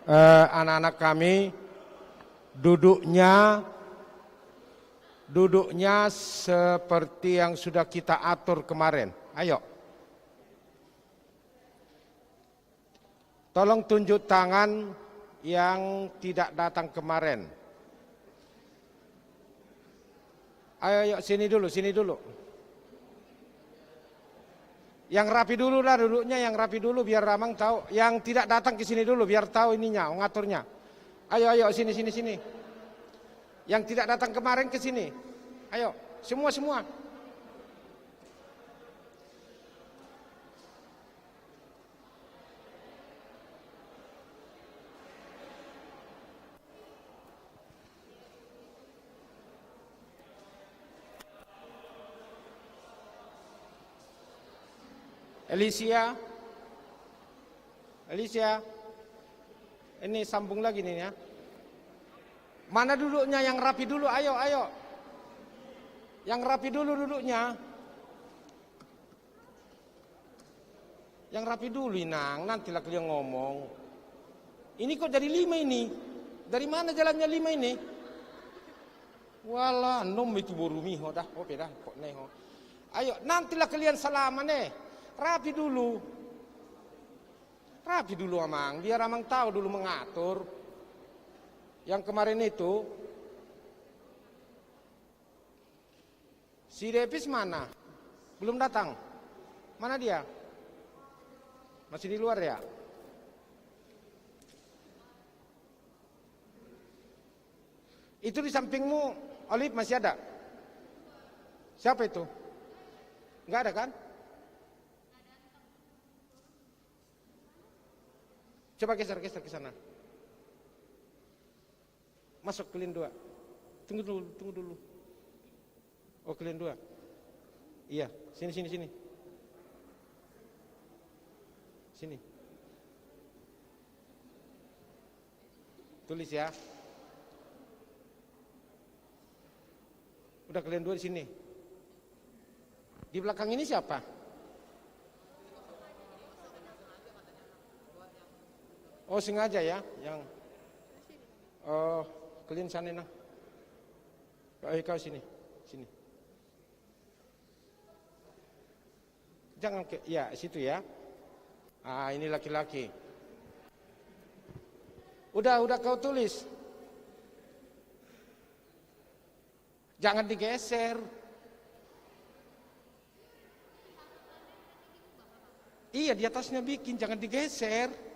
anak-anak kami duduknya seperti yang sudah kita atur kemarin. Ayo. Tolong tunjuk tangan yang tidak datang kemarin. Ayo, sini dulu. Yang rapi dulu lah duduknya, yang rapi dulu biar Ramang tahu. Yang tidak datang ke sini dulu biar tahu ininya, ngaturnya. Ayo, sini. Yang tidak datang kemarin ke sini. Ayo, semua. Alicia, ini sambung lagi nih ya. Mana duduknya yang rapi dulu, ayo. Yang rapi dulu duduknya. Yang rapi dulu Inang, nantilah kalian ngomong. Ini kok jadi 5 ini? Dari mana jalannya 5 ini? Walah, nom itu borumiho dah, oke dah, kok neho. Ayo, nantilah kalian salaman Rapi dulu Amang, biar Amang tahu dulu mengatur. Yang kemarin itu si Depis mana? Belum datang. Mana dia? Masih di luar ya? Itu di sampingmu, Olive masih ada? Siapa itu? Enggak ada kan? Coba geser ke sana. Masuk ke lin 2. Tunggu dulu. Oh, ke lin 2. Iya, sini. Sini. Tulis ya. Udah ke lin 2 di sini. Di belakang ini siapa? Oh, sengaja ya, yang kalian sana nah. Kau sini. Jangan ya situ ya. Ini laki-laki. Udah kau tulis. Jangan digeser. Iya, di atasnya bikin, jangan digeser.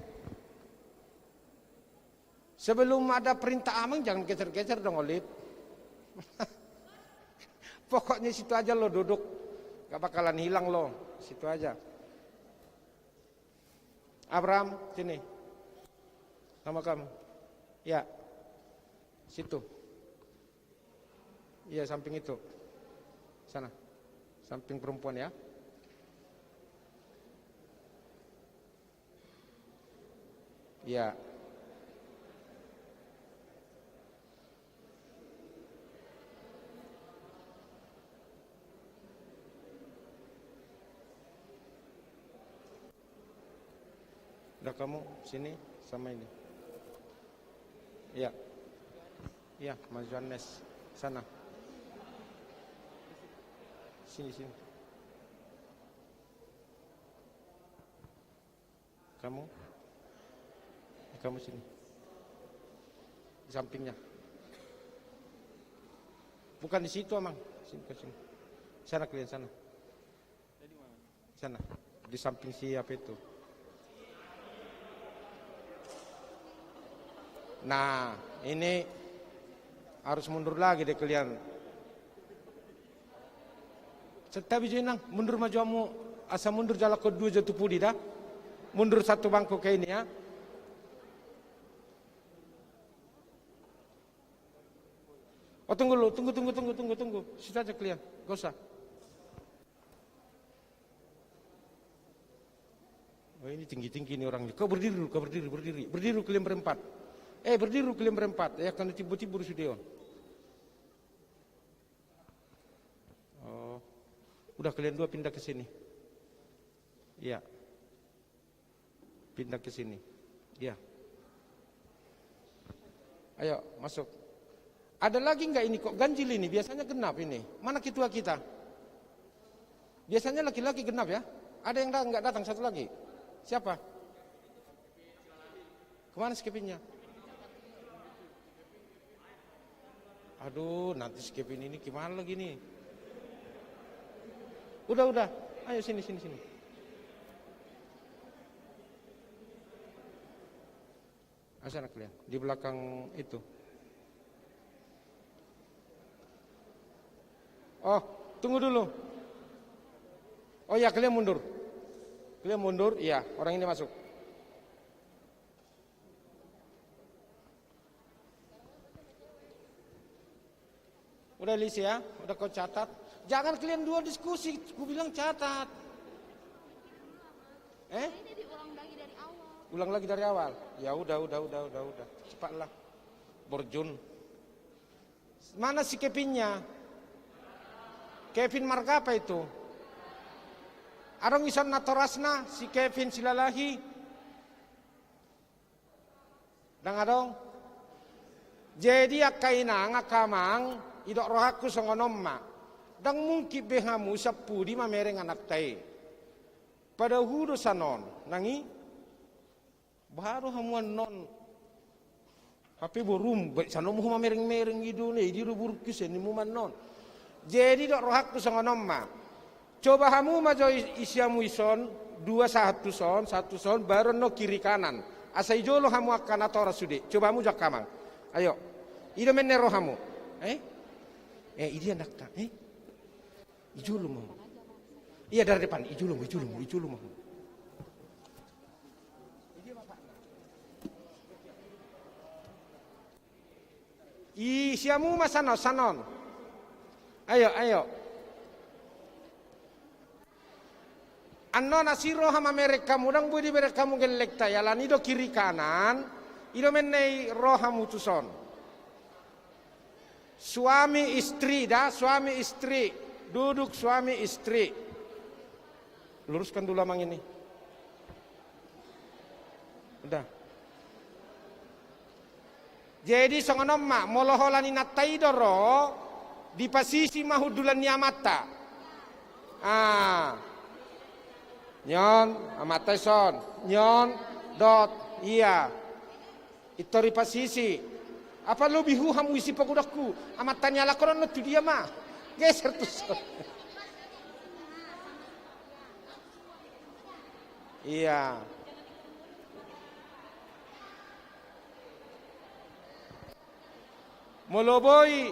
Sebelum ada perintah Amang jangan geser-geser dong, Olive. Pokoknya situ aja lo duduk. Gak bakalan hilang lo. Situ aja. Abraham, sini. Sama kamu. Ya. Situ. Iya, samping itu. Sana. Samping perempuan ya. Iya. Udah kamu sini sama ini. Iya. Iya, Mas Johannes sana. Sini. Kamu sini. Di sampingnya. Bukan di situ, Amang. Sini. Sana kalian sana. Sana. Di samping siapa itu? Nah, ini harus mundur lagi deh kalian. Tapi jenang mundur majuamu, asa mundur jalan kedua jatuh pudi dah. Mundur satu bangku kayak ini ya. Oh tunggu. Situ aja kalian, gak usah. Oh ini tinggi ini orangnya. Kau berdiri dulu kalian berempat. Berdiri kalian berempat, ya kan tiba-tiba sudah. Oh, udah kalian 2 pindah ke sini. Iya. Pindah ke sini. Iya. Ayo masuk. Ada lagi nggak ini kok ganjil ini? Biasanya genap ini. Mana ketua kita? Biasanya laki-laki genap ya. Ada yang nggak datang satu lagi. Siapa? Kemana skipinnya? Aduh, nanti skipin ini gimana lagi nih? Udah. Ayo sini. Asana kalian di belakang itu. Oh, tunggu dulu. Oh ya, kalian mundur. Iya, orang ini masuk. Udah list ya, udah kau catat. Jangan kalian dua diskusi, ku bilang catat. Ini diulang lagi dari awal. Ulang lagi dari awal. Ya udah. Cepatlah. Borjun. Mana si Kevinnya? Kevin marga apa itu? Arong ison natorasna si Kevin silalahi. Dang adong. Jadi akaina ngakamang idok rohaku songonomma. Dang mungkin behamu sapudi mamereng anak tai. Pada hudo sanon nangi baru hamuan non tapi borum baik sanom huma mereng gitu nih di ruburkis ini muman non. Jadi dok rohaku songonomma. Coba hamu majo isyamu ison 2 1 son baru no kiri kanan. Asai jolo hamu akan atora sude. Coba hamu jak kamang. Ayo. Ido menero hamu. Ini anak tak. Ijulu mau. Iya dari depan. Ijulu mau. Isyamu sanon. Ayo. Anno nasiro hama mereka mudang budi mereka mungkin lekta ya lan ido kiri kanan ido menei rohamu tuson. Suami istri duduk suami istri. Luruskan dulu amang ini. Udah. Jadi songonom mak moloholani natai doro di pasisi mahudulan niamata. Nyon amata son nyon dot iya itori pasisi apa lo bihu hamu isi pagudakku amatanya lakoran no tu dia mah geser tu son iya moloboi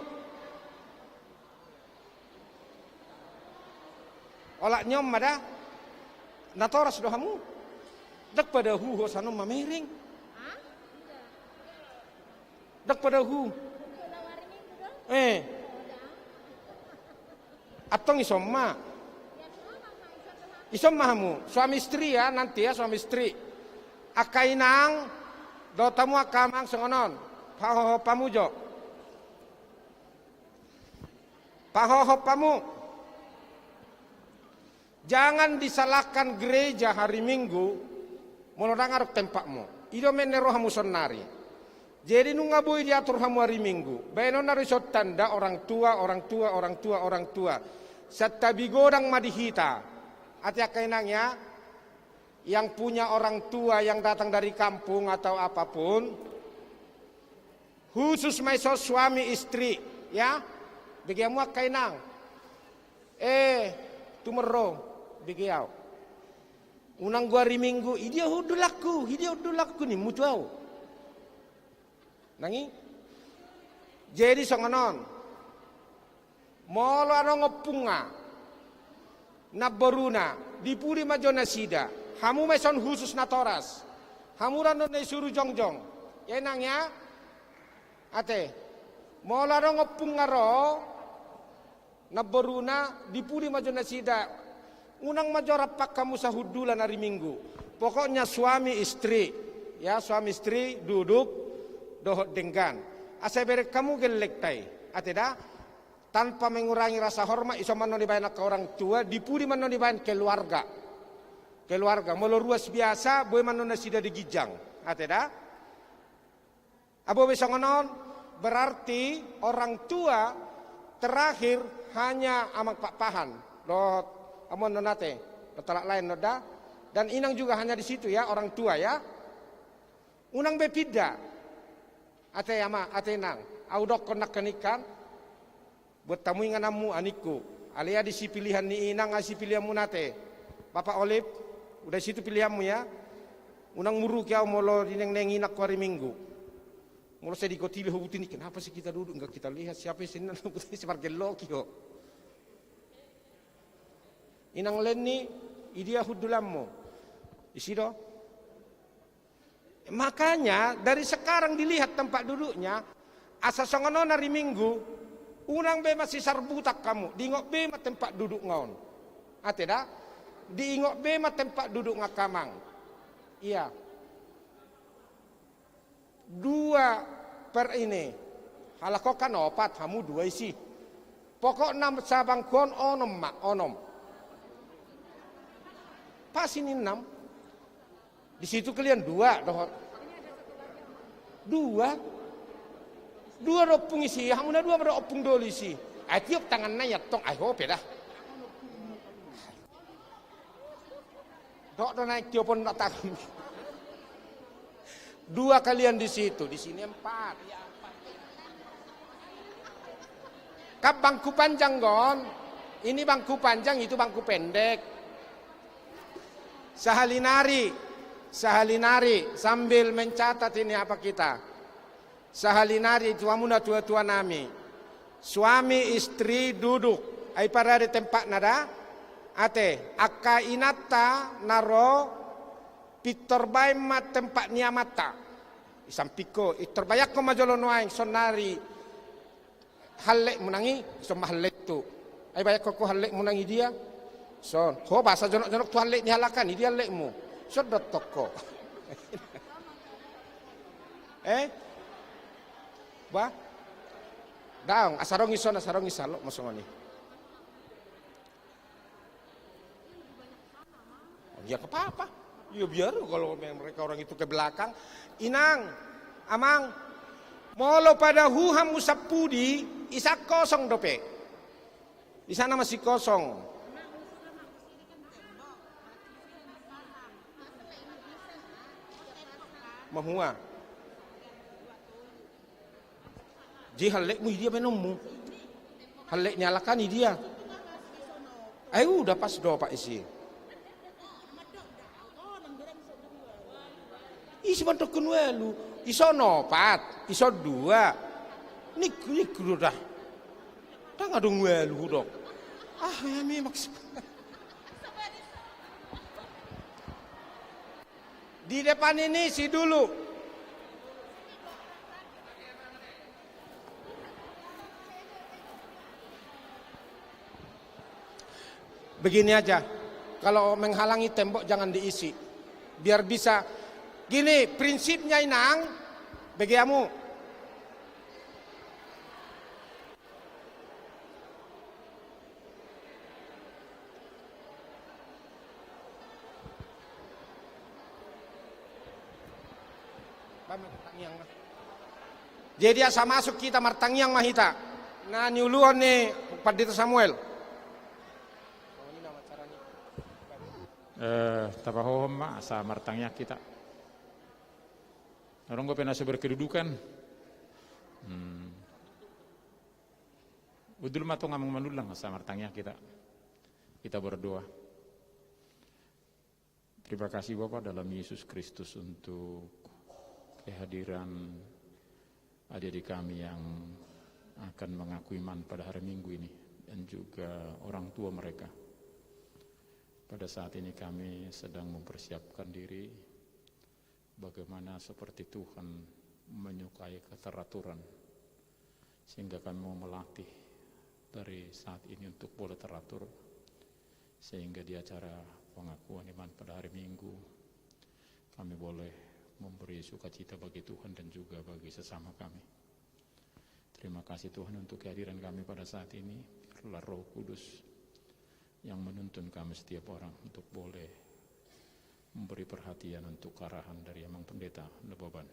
olak nyom ada natoras dohamu dak pada hu sanom mamering dak pada hu atong isomma hamu suami istri ya nanti ya suami istri akainang dotamu akamang sengonon pahoho pamujo pahoho pamu. Jangan disalahkan gereja hari Minggu melorang tempatmu. Ido menero hamu sonari. Jadi nunga boy diatur hamu hari Minggu. Beno narisot tanda orang tua. Setabi godang madihita. Ati akainangnya yang punya orang tua yang datang dari kampung atau apapun. Khusus maiso suami istri, ya. Begiamu akainang. Tumero. Begiau. Unang gua hari Minggu, idia hudulaku ni mutuau. Nangi. Jadi songonon. Molo ano ngopunga. Naboruna, dipuri majona sida. Hamu meson khusus natoras. Hamu rano ne suru jongjong. Ya nangya. Ate. Molo ano ngopunga ro. Naboruna, dipuri majona sida. Unang majora pak kamu sahudulan hari Minggu. Pokoknya suami istri, ya suami istri duduk dohot denggan. Asai berek kamu gelektai, ateda tanpa mengurangi rasa hormat iso mano dibayan ke orang tua, dipudi mano dibayan keluarga. Keluarga molo ruas biasa, boy mano nasida digijang, ateda. Abo bisa ngonon berarti orang tua terakhir hanya amak pak pahan. Dot amon nonate, telak lain noda. Dan inang juga hanya di situ ya orang tua ya. Unang bepida. Ate ama ate nang. Audok konak kenikan. Buat tamu ingan amu aniku. Alia di si pilihan ni inang asi pilihanmu nate. Bapak Olip, udah situ pilihanmu ya. Unang muru kau molo dineng inak hari Minggu. Mulu saya dikotili hubut ini, kenapa sih kita duduk? Enggak kita lihat siapa sih ini seperti loki kok. Inang leni, idia hudulammu. Isi do. Makanya dari sekarang dilihat tempat duduknya, asa songonon hari Minggu, unang be masih sarbutak kamu, diingok be ma tempat duduk ngaon. Ate dah, diingok be ma tempat duduk ngakamang. Iya. 2 per ini. Halako kan 4, kamu 2 isi. Pokok 6 sabang kon onom mak onom. Pas ini 6. Di situ kalian 2 doh. 2 opung isi, kamu na 2 pada opung doli isi. Tiup tangannya ya tong ayo dah. Dok naik tiupon tak tangan. 2 kalian di situ, di sini 4. Kap bangku panjang gon, ini bangku panjang, itu bangku pendek. Sahalinari sambil mencatat ini apa kita. Sahalinari tuamuna tua-tua nami. Suami istri duduk, ai pada di tempat nada. Ate, akka inata naro pitorbai mat tempat niamata. Isampiko itorbayak ko majolo noaing sonari halek munangi so mahalek tu. Ay bayak ko halek munangi dia. Son, ho basa jonok-jonok tu halek ni halakan dia lekmu. So dot toko. Ba? Daong asarong isalok masongoni. Oh, ya ke apa? Ya biar kalau mereka orang itu ke belakang. Inang, amang, molo pada huham usapudi, isak kosong dope. Di sana masih kosong. Mahua. Ji halekmu dia menommu. Halek nyalakan dia. Ayo udah pas do Pak isi. Isi bantu kunwelu, iso 4, iso 2. Nik dah. Tang ada ngwelu dok. Ya maksud. Di depan ini si dulu. Begini aja. Kalau menghalangi tembok jangan diisi. Biar bisa. Gini prinsipnya inang, bagiamu. Jadi asa masuk kita martangyang mahita. Nah nyuluan nih Padita Samuel. Tapahohom ma asa martangnya kita. Orang gue pernah berkedudukan. Udul matong ngamang manulang asa martangnya kita berdoa. Terima kasih Bapak dalam Yesus Kristus untuk kehadiran adik-adik kami yang akan mengakui iman pada hari Minggu ini dan juga orang tua mereka. Pada saat ini kami sedang mempersiapkan diri bagaimana seperti Tuhan menyukai keteraturan sehingga kami mau melatih dari saat ini untuk boleh teratur sehingga di acara pengakuan iman pada hari Minggu kami boleh memberi sukacita bagi Tuhan dan juga bagi sesama kami. Terima kasih Tuhan untuk kehadiran kami pada saat ini. Biarlah Roh Kudus yang menuntun kami setiap orang untuk boleh memberi perhatian untuk arahan dari Amang Pendeta Leboban.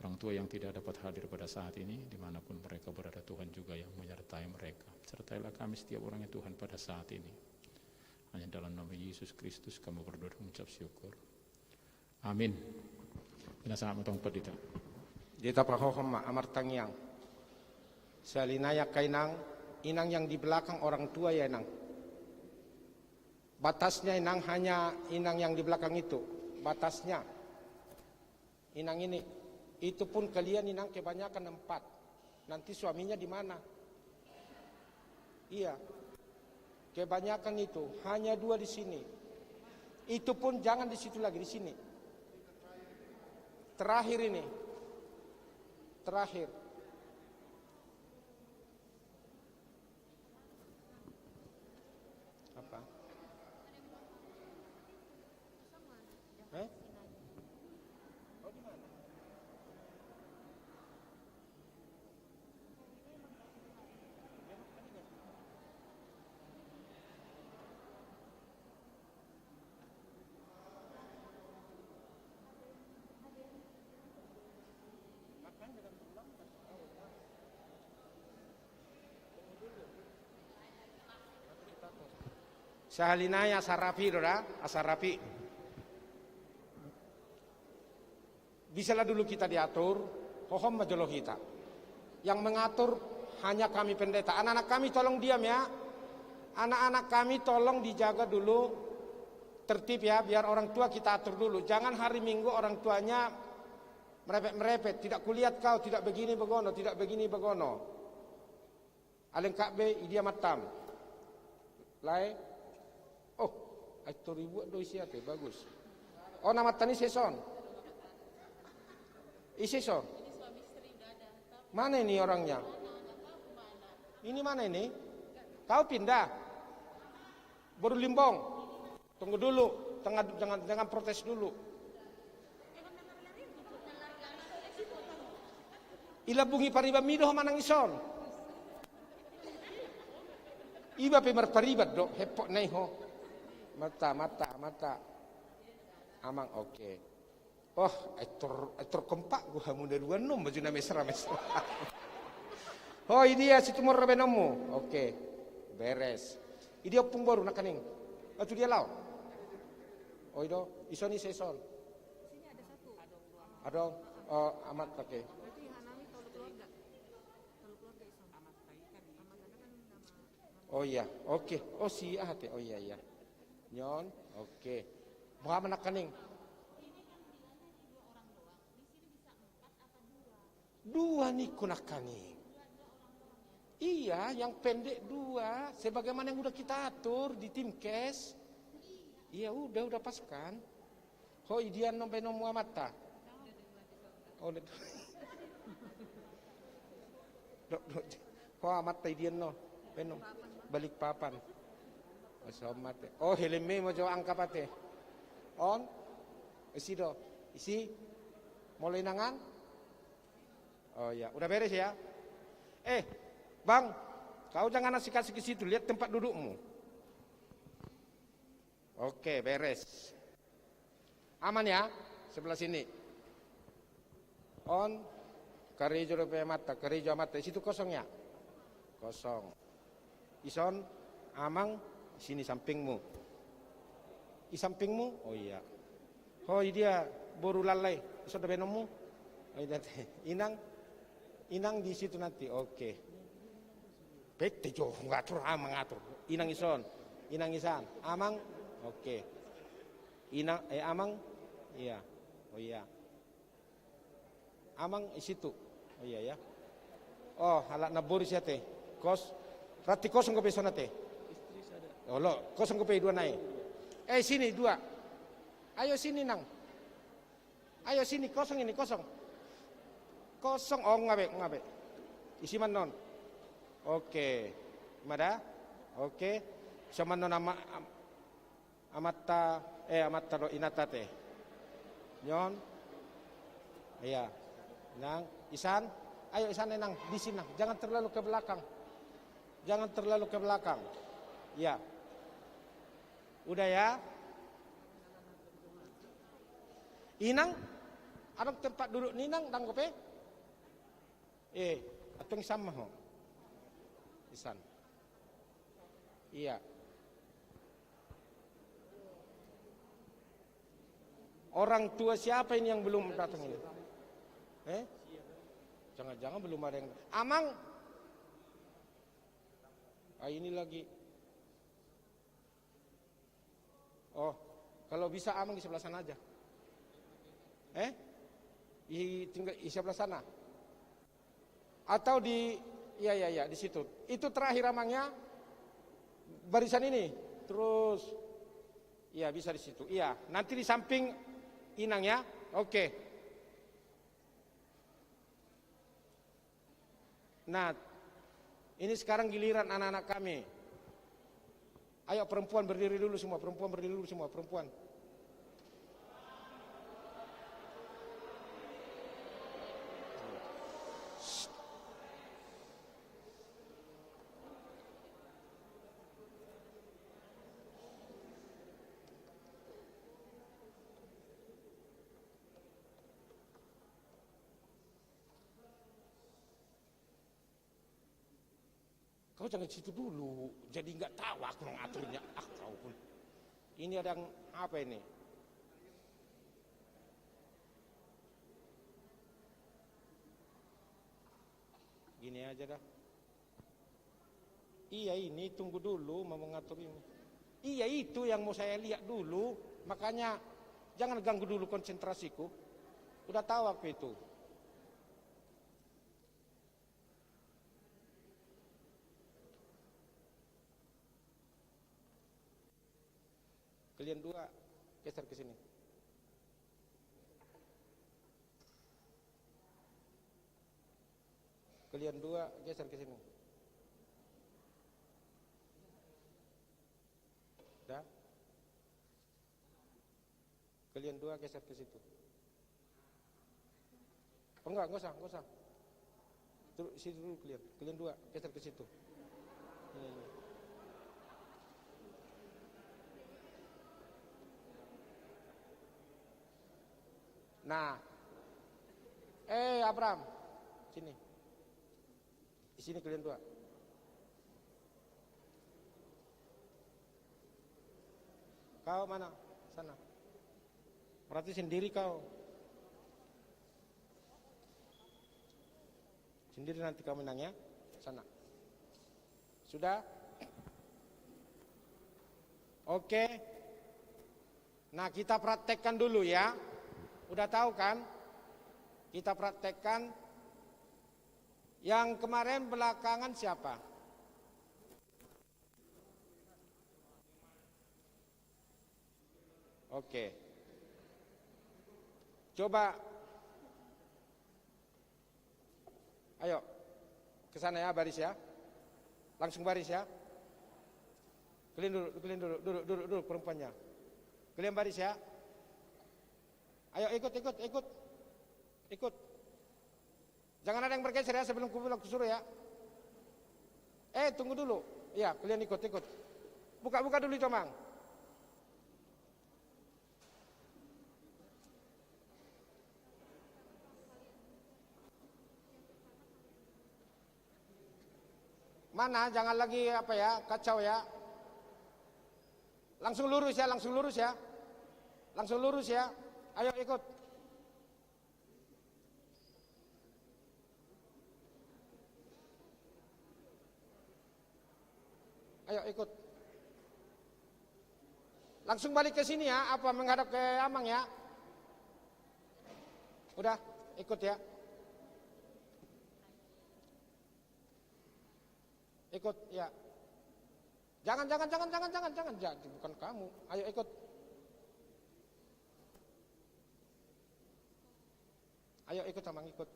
Orang tua yang tidak dapat hadir pada saat ini, dimanapun mereka berada, Tuhan juga yang menyertai mereka. Sertailah kami setiap orang yang Tuhan pada saat ini. Hanya dalam nama Yesus Kristus kami berdoa dan mengucap syukur. Amin. Ina sangat matang pedita. Dita pahohom amar tangyang. Salinaya kainang, inang yang di belakang orang tua ya inang. Batasnya inang hanya inang yang di belakang itu. Batasnya. Inang ini. Itu pun kalian inang kebanyakan 4. Nanti suaminya di mana? Iya. Kebanyakan itu hanya 2 di sini. Itu pun jangan di situ lagi, di sini. Terakhir ini. Terakhir. Apa? Oh, di mana? Sahalinaya asarapi, Dora, asarapi. Bisalah dulu kita diatur, hohom majolo kita. Yang mengatur hanya kami pendeta. Anak-anak kami tolong diam ya. Anak-anak kami tolong dijaga dulu tertib ya, biar orang tua kita atur dulu. Jangan hari Minggu orang tuanya merepet-merepet. Tidak kulihat kau, tidak begini begono, tidak begini begono. Aleng kakbe idia matam. Lai. Oh, itu ribu do isiate bagus. Oh, nama tani seson. Iseson. Mana ini orangnya? Ini mana ini? Kau pindah. Baru Limbong. Tunggu dulu, jangan protes dulu. Ilabungi pariba mido manang ison. Iba pe marparibat do, hepok nai ho. Mata. Amang oke. Oh, etor kompak gua hamu dari dua nom baju na mesra. Oh, ini dia situ mau rabenomu. Oke. Beres. Ini opung baru nak kaning. Atu dia lau. Oh, itu isoni seson. Sini ada 1. Ada. Oh, amat pakai. Berarti Hanami tolu keluarga. Tolu keluarga iso. Amat kan nama. Oh iya, oke. Oh si hati. Oh iya. Nyon, oke. Mau mana kaning? Dua nih kunak kaning. Iya, yang pendek 2. Sebagaimana yang udah kita atur di tim kes. Iya, udah paskan. Oh, idian nombe nomu amata. Oh, oh amata idian no. Penom. Balik papan. Mate. Oh, heleme mo jo angka pate. On. Isi do. Isi. Mulai nangan. Oh ya, udah beres ya. Bang, kau jangan asik-asik ke situ, lihat tempat dudukmu. Oke, beres. Aman ya, sebelah sini. On. Karijo mata, di situ kosong ya? Kosong. Ison, amang, sini sampingmu. Di sampingmu? Oh iya. Oh dia baru lalai. Sudah benomu? Oh iya. Inang di situ nanti. Oke. Bete jo ngatur amang ngatur. Inang ison, inang isan, amang. Oke. Amang. Iya. Oh iya. Amang di situ. Oh iya ya. Oh, halak nabur siya te. Rati kosong ko peso na te. Oh lo, kosong ko pe 2 naik. Sini 2. Ayo sini nang. Ayo sini kosong ini kosong. Kosong. Oh ngabe. Isi man non. Oke. Mada? Oke. Sama non amatta do inatate. Nyon. Iya. Nang, isan. Ayo isan nang di sini nang. Jangan terlalu ke belakang. Ya. Udah ya. Inang Ada tempat duduk ninang dang kope? Atong sama ho. Isan. Iya. Orang tua siapa ini yang belum datang ini? Jangan-jangan belum ada yang. Amang. Ini lagi. Oh, kalau bisa Amang di sebelah sana aja. Tinggal di sebelah sana. Atau di di situ. Itu terakhir Amangnya. Barisan ini. Terus bisa di situ. Iya, nanti di samping Inang ya. Oke. Nah, ini sekarang giliran anak-anak kami. Ayo perempuan berdiri dulu semua, perempuan. Kau jangan situ dulu, jadi nggak tahu aku ngaturnya. Kau pun. Ini ada yang apa ini? Gini aja dah. Iya ini tunggu dulu mau mengatur ini. Iya itu yang mau saya lihat dulu, makanya jangan ganggu dulu konsentrasiku. Udah tahu aku itu. Kalian dua geser ke sini. Kalian dua geser ke sini. Dah. Kalian dua geser ke situ. Oh enggak usah. Terus situ dulu kalian. Kalian dua geser ke situ. Ini. Nah, Abraham, sini. Di sini kalian dua. Kau mana? Sana. Berarti sendiri kau. Sendiri nanti kau menangnya. Sana. Sudah? Oke. Nah, kita praktekkan dulu ya. Udah tahu kan? Kita praktekkan. Yang kemarin belakangan siapa? Oke. Coba. Ayo. Ke sana ya, baris ya. Langsung baris ya. Kalian duduk perempuannya. Kalian baris ya. Ayo ikut. Jangan ada yang bergeser ya sebelum ku suruh ya. Tunggu dulu. Iya, kalian ikut. Buka dulu itu, Mang. Mana? Jangan lagi kacau ya. Langsung lurus ya. Ayo ikut. Langsung balik ke sini ya, menghadap ke Amang ya. Udah, ikut ya. Ikut ya. Jangan, bukan kamu. Ayo ikut. Ayo ikut Amang, ikut.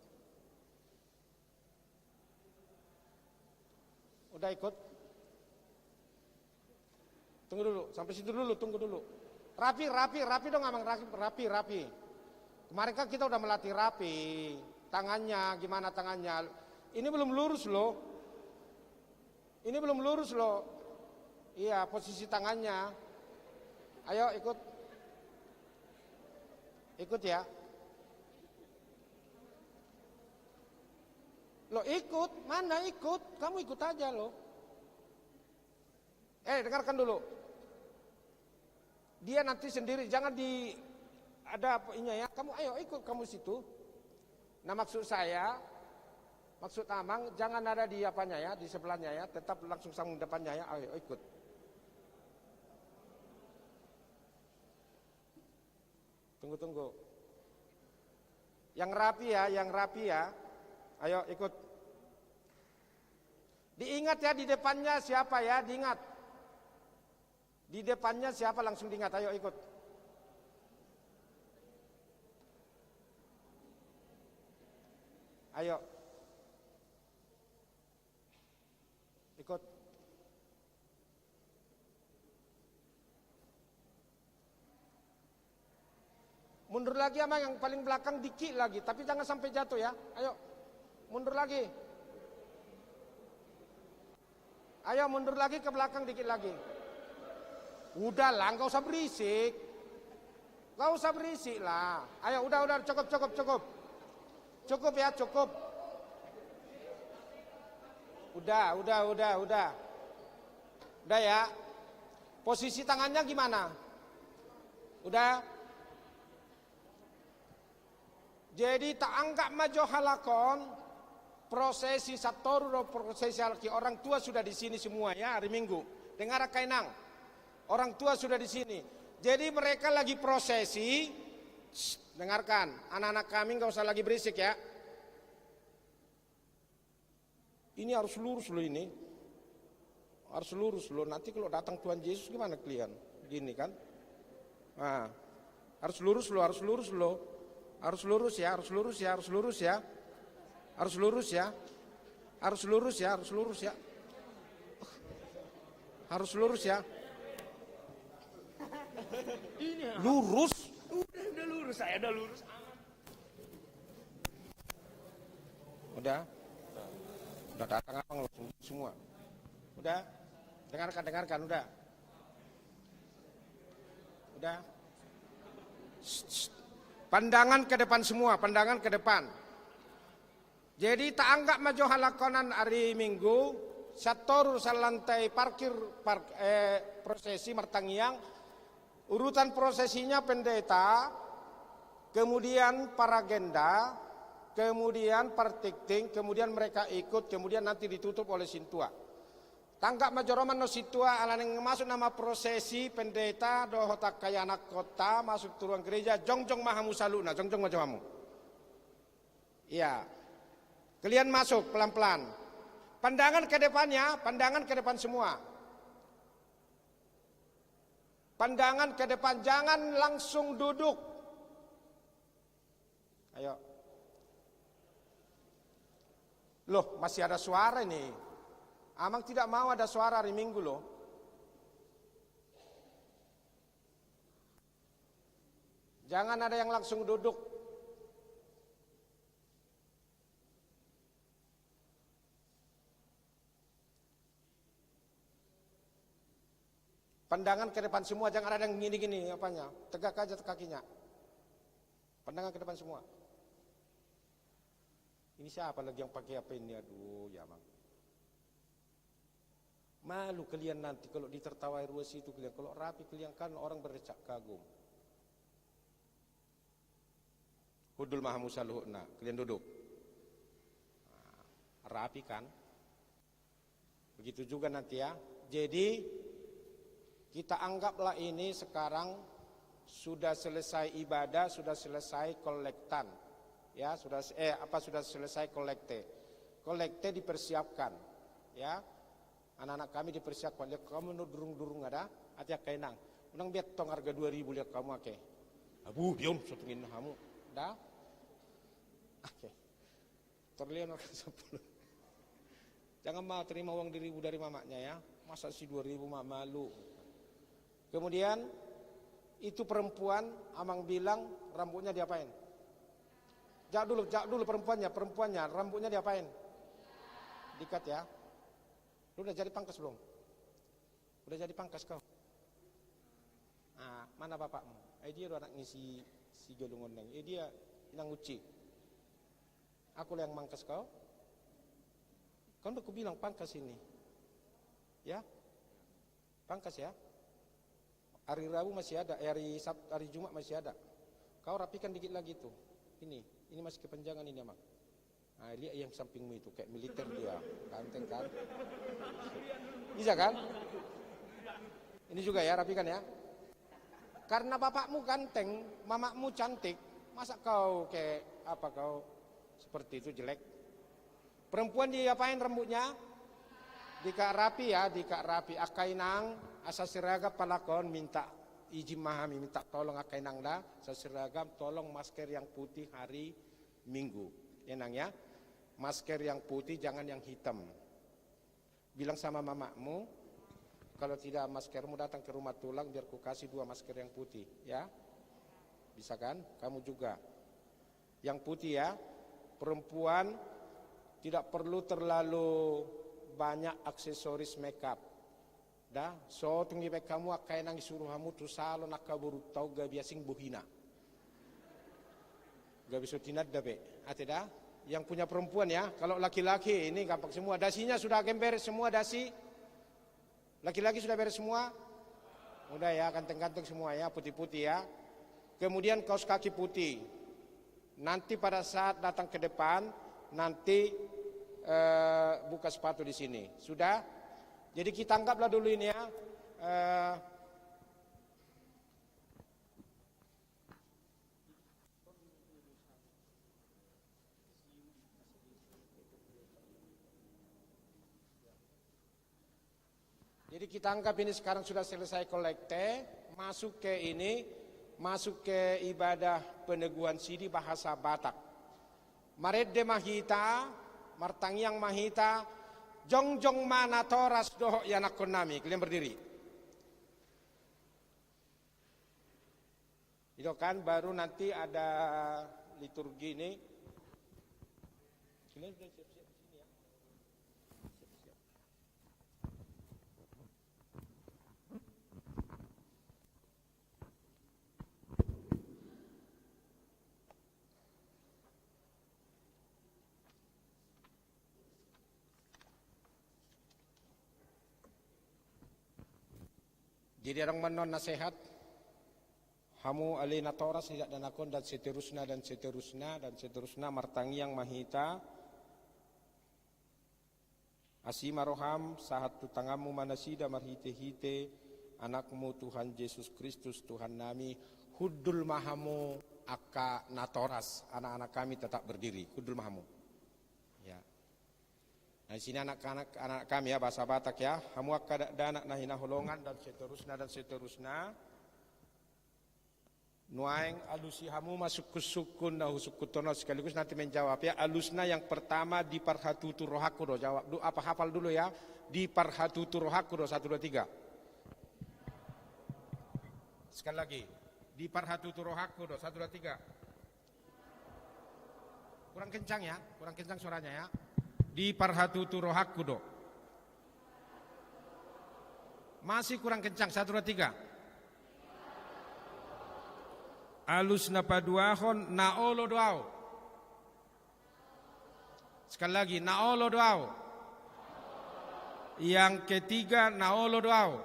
Udah ikut. Tunggu dulu, sampai situ dulu, tunggu dulu. Rapi dong Amang, rapi. Kemarin kan kita udah melatih rapi. Tangannya, gimana tangannya. Ini belum lurus loh. Iya, posisi tangannya. Ayo ikut. Ikut ya. Lo ikut, mana ikut? Kamu ikut aja lo. Dengarkan dulu. Dia nanti sendiri, jangan ada ini ya. Kamu ayo ikut kamu situ. Nah maksud saya, maksud Amang jangan ada di apanya ya, di sebelahnya ya, tetap langsung sambung depannya ya. Ayo ikut. Tunggu. Yang rapi ya. Ayo ikut. Diingat ya di depannya siapa ya, diingat. Di depannya siapa langsung diingat, ayo ikut. Ayo. Ikut. Mundur lagi sama yang paling belakang dikit lagi, tapi jangan sampai jatuh ya. Ayo. Mundur lagi. Ayo mundur lagi ke belakang dikit lagi. Udahlah, nggak usah berisik. Nggak usah berisik lah. Ayo udah cukup. Cukup ya, cukup. Udah. Udah ya. Posisi tangannya gimana? Udah. Jadi tak anggap maju halakon. Prosesi satoru, prosesi halaki. Orang tua sudah di sini semua ya hari Minggu. Dengar kainang. Orang tua sudah di sini. Jadi mereka lagi prosesi. Shh, dengarkan, anak-anak kami nggak usah lagi berisik ya. Ini harus lurus loh ini. Harus lurus loh. Nanti kalau datang Tuhan Yesus gimana kalian? Gini kan? Nah, harus lurus loh. Harus lurus ya. Lurus. Udah lurus, saya udah lurus. Udah datang abang langsung semua. Udah, dengarkan, udah. Shh. Pandangan ke depan semua, pandangan ke depan. Jadi tak anggap maju halakonan hari Minggu, satoru salantai prosesi martangiang, urutan prosesinya pendeta, kemudian para genda, kemudian partikting, kemudian mereka ikut, kemudian nanti ditutup oleh sintua. Tanggap majoroman no sintua alaneng masuk nama prosesi pendeta dohotak kaya anak kota masuk ke ruang gereja jongjong mahamu saluna jongjong majohamu. Iya. Kalian masuk pelan-pelan. Pandangan ke depannya, pandangan ke depan semua. Pandangan ke depan, jangan langsung duduk. Ayo. Loh, masih ada suara nih. Amang tidak mau ada suara hari Minggu loh. Jangan ada yang langsung duduk. Pandangan ke depan semua, jangan ada yang gini-gini apanya. Tegak aja kakinya. Pandangan ke depan semua. Ini siapa lagi yang pakai apa ini? Aduh, ya Bang. Malu kalian nanti kalau ditertawai ruas itu kalian. Kalau rapi kalian kan orang berdecak kagum. Hudul mahamusaluhna, kalian duduk. Nah, rapi kan? Begitu juga nanti ya. Jadi kita anggaplah ini sekarang sudah selesai ibadah, sudah selesai kolektan. Ya, sudah selesai kolekte. Kolekte dipersiapkan. Ya. Anak-anak kami dipersiapkan. Lihat kamu durung-durung ada, hati kainang. Unang biar tong harga 2.000 lihat kamu ake. Abu bion setengin kamu. Dah. Oke. Terlihat akan 10. Jangan mau terima uang 1.000 dari mamaknya ya. Masa sih 2.000 mak malu. Kemudian itu perempuan, Amang bilang rambutnya diapain? Jak dulu perempuannya, rambutnya diapain? Dikat ya. Lu udah jadi pangkas belum? Udah jadi pangkas kau? Nah, mana bapakmu? Dia udah anak ngisi si golongan neng. Dia nang uci. Aku yang mangkas kau. Kan udah aku bilang pangkas ini. Ya. Pangkas ya. Hari Rabu masih ada, hari Jumat masih ada. Kau rapikan dikit lagi tuh. Ini masih kepanjangan ini, Mak. Nah, lihat yang sampingmu itu kayak militer dia, ganteng kan? Bisa kan? Ini juga ya, rapikan ya. Karena bapakmu ganteng, mamakmu cantik, masa kau kayak apa kau seperti itu jelek? Perempuan diapain rambutnya? Dikak rapi ya, dikak rapi. Akainang asasiraga palakon minta izin mahami, minta tolong akainang dah. Asasiraga tolong masker yang putih hari Minggu. Enang ya, masker yang putih jangan yang hitam. Bilang sama mamakmu, kalau tidak maskermu datang ke rumah tulang biar ku kasih 2 masker yang putih ya. Bisa kan? Kamu juga. Yang putih ya. Perempuan tidak perlu terlalu banyak aksesoris makeup. Dah, so tunggu baik kamu akai nang suruh kamu tu salon akaburu tau ga biasing buhina. Ga bisa tinad dabe. Ate dah. Yang punya perempuan ya, kalau laki-laki ini gampang semua. Dasinya sudah gember semua dasi. Laki-laki sudah beres semua. Udah ya, ganteng-ganteng semua ya, putih-putih ya. Kemudian kaos kaki putih. Nanti pada saat datang ke depan, nanti buka sepatu di sini. Sudah? Jadi kita anggaplah dulu ini ya. Jadi kita anggap ini sekarang sudah selesai kolekte, masuk ke ini, masuk ke ibadah peneguhan sidi bahasa Batak. Maredde mahita, martangiang mahita, jongjong mana toras doho yanakon nami. Kalian berdiri. Itu kan baru nanti ada liturgi ini. Kalian sudah siap-siap di sini ya. Siap-siap. Jadi orang menon nasihat, hamu alina toras tidak dan akon dan seterusnya dan seterusnya dan seterusnya martangi yang mahita, asima roham sahat tutangamu manasida marhite-hite, anakmu Tuhan Yesus Kristus Tuhan nami, hudul mahamu aka natoras, anak-anak kami tetap berdiri, hudul mahamu. Ya. Nah, di sini anak-anak kami ya bahasa Batak ya, hamu akka danak nahina holongan dan seterusnya. Nuaing alusi hamu masuk kusukun nahu sukutono sekaligus nanti menjawab ya. Alusna yang pertama di parhatutu rohaku do jawab. Apa hafal dulu ya? Di parhatutu rohaku do 1 2 3. Sekali lagi. Di parhatutu rohaku do 1 2 3. Kurang kencang ya, kurang kencang suaranya ya. Di parhatutu rohaku do. Masih kurang kencang 1 2 3. Alus napaduahon naolo doao. Sekali lagi naolo doao. Yang ketiga naolo doao.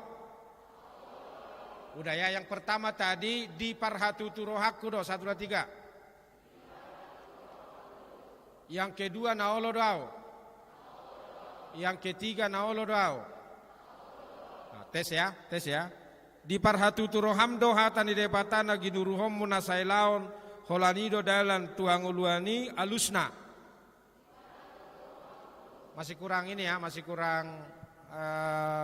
Udah ya, yang pertama tadi di parhatutu rohaku do 1 2 3. Yang kedua naolo doao. Yang ketiga naolo doao. Nah, tes ya. Di parhatutu roham doha tani depatana ginuruhom munasailaon holanido dalan tuanguluani alusna. Masih kurang ini ya, masih kurang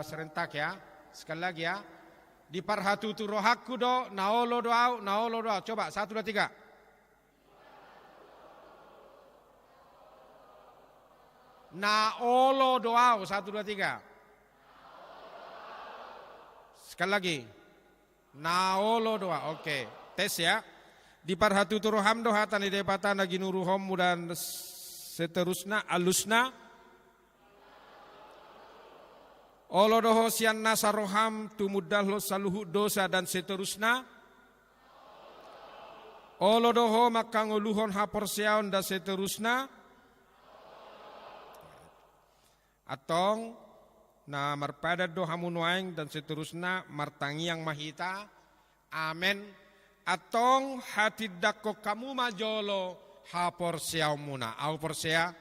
serentak ya. Sekali lagi ya. Di parhatutu rohaku do naolo doau. Coba 1 2 3. Naolo doau 1 2 3. Sekali lagi. Naolo doa. Oke. Tes ya. Di parhatutu roham doha tani depatana ginuruhom dan seterusnya alusna. Olo doho sian nasaroham tumudalho saluhu dosa dan seterusnya. Olo doho makangoluhon haporseaon dan seterusnya. Atong na marpada do hamunuaing dan seterusnya martangi yang mahita. Amen. Atong hatidak ko kamu majolo hapor siaw muna. Au porsia.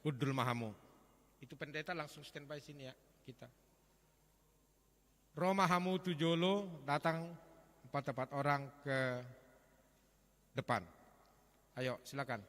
Udul Mahamu. Itu pendeta langsung standby sini ya kita. Romahamu Tujolo datang 4 orang ke depan. Ayo silakan.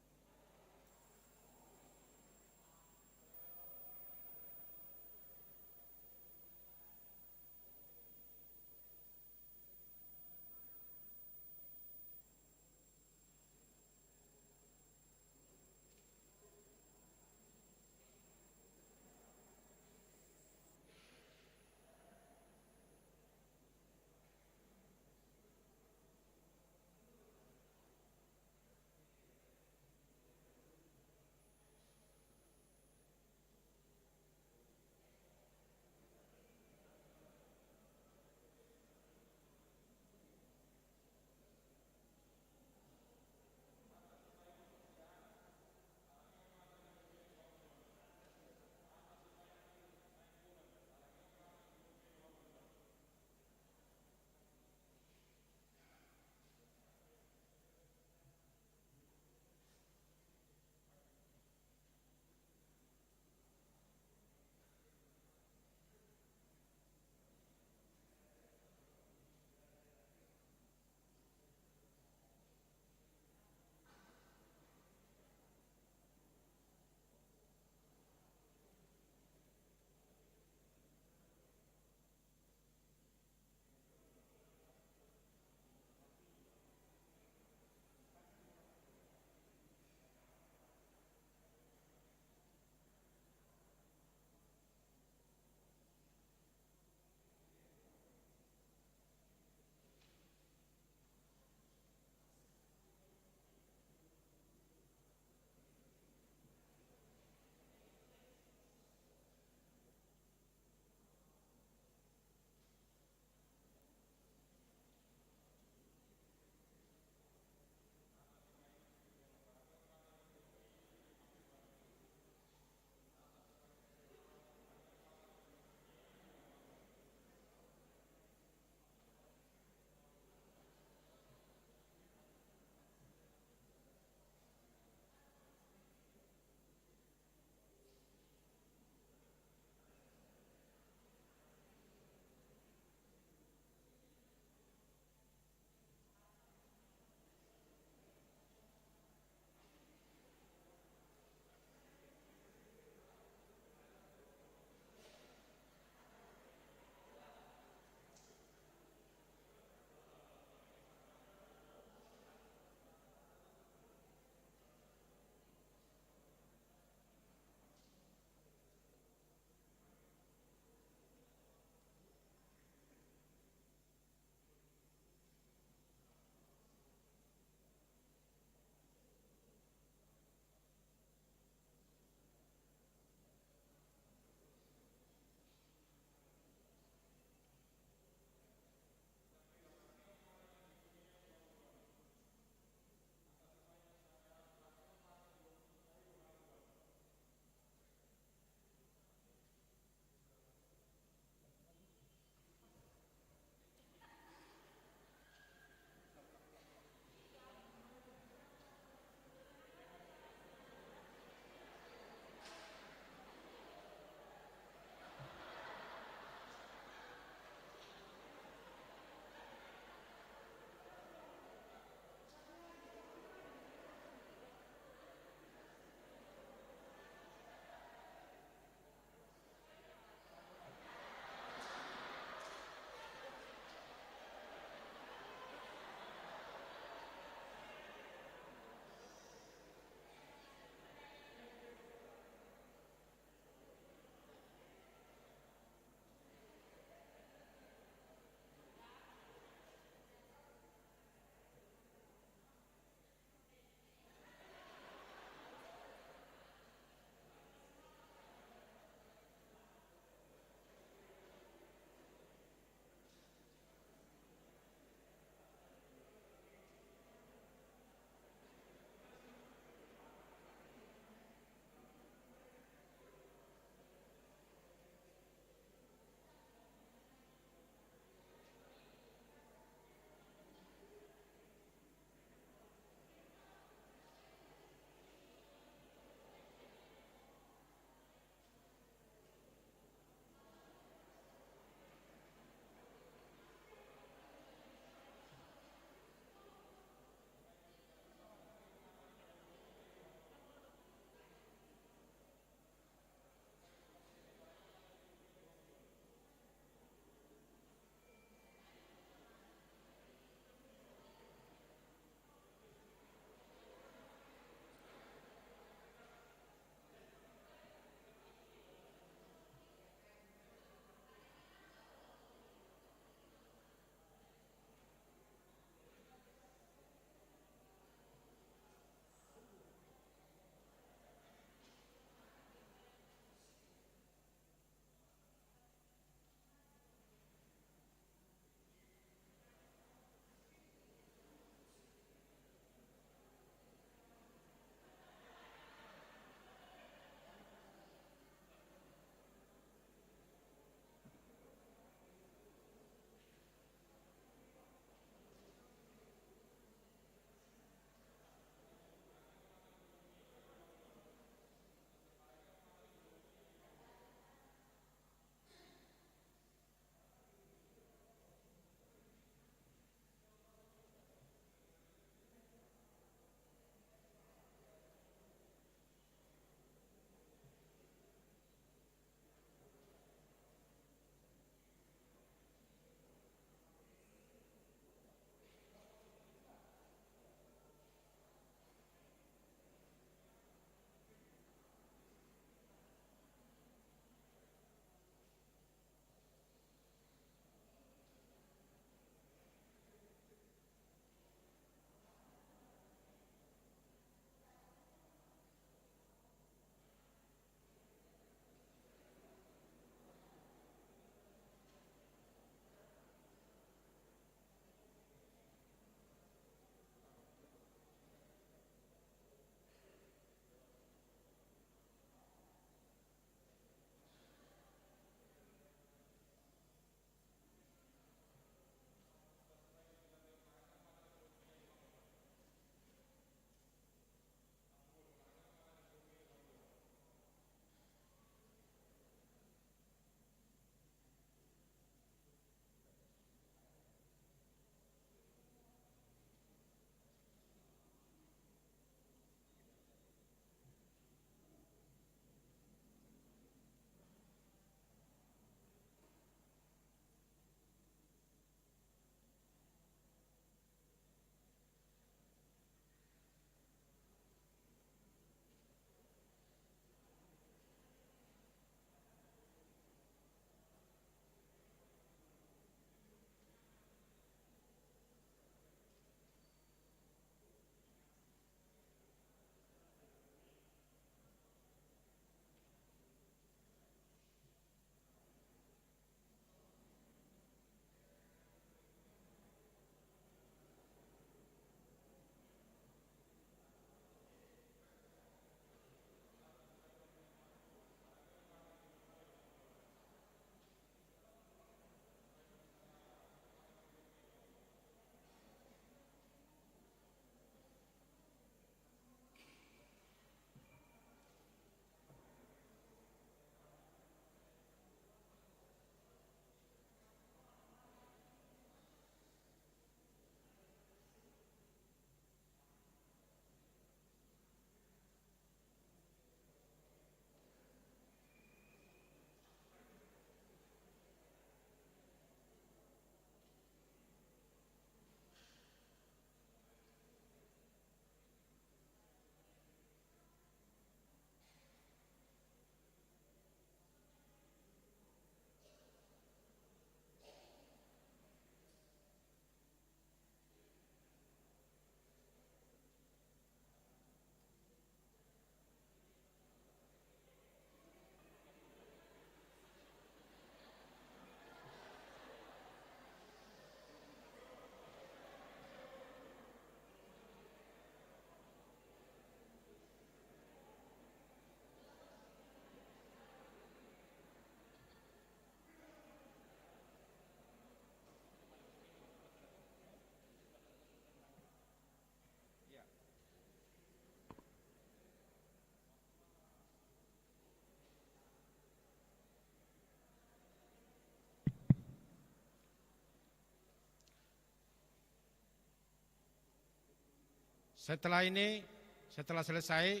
Setelah ini, setelah selesai,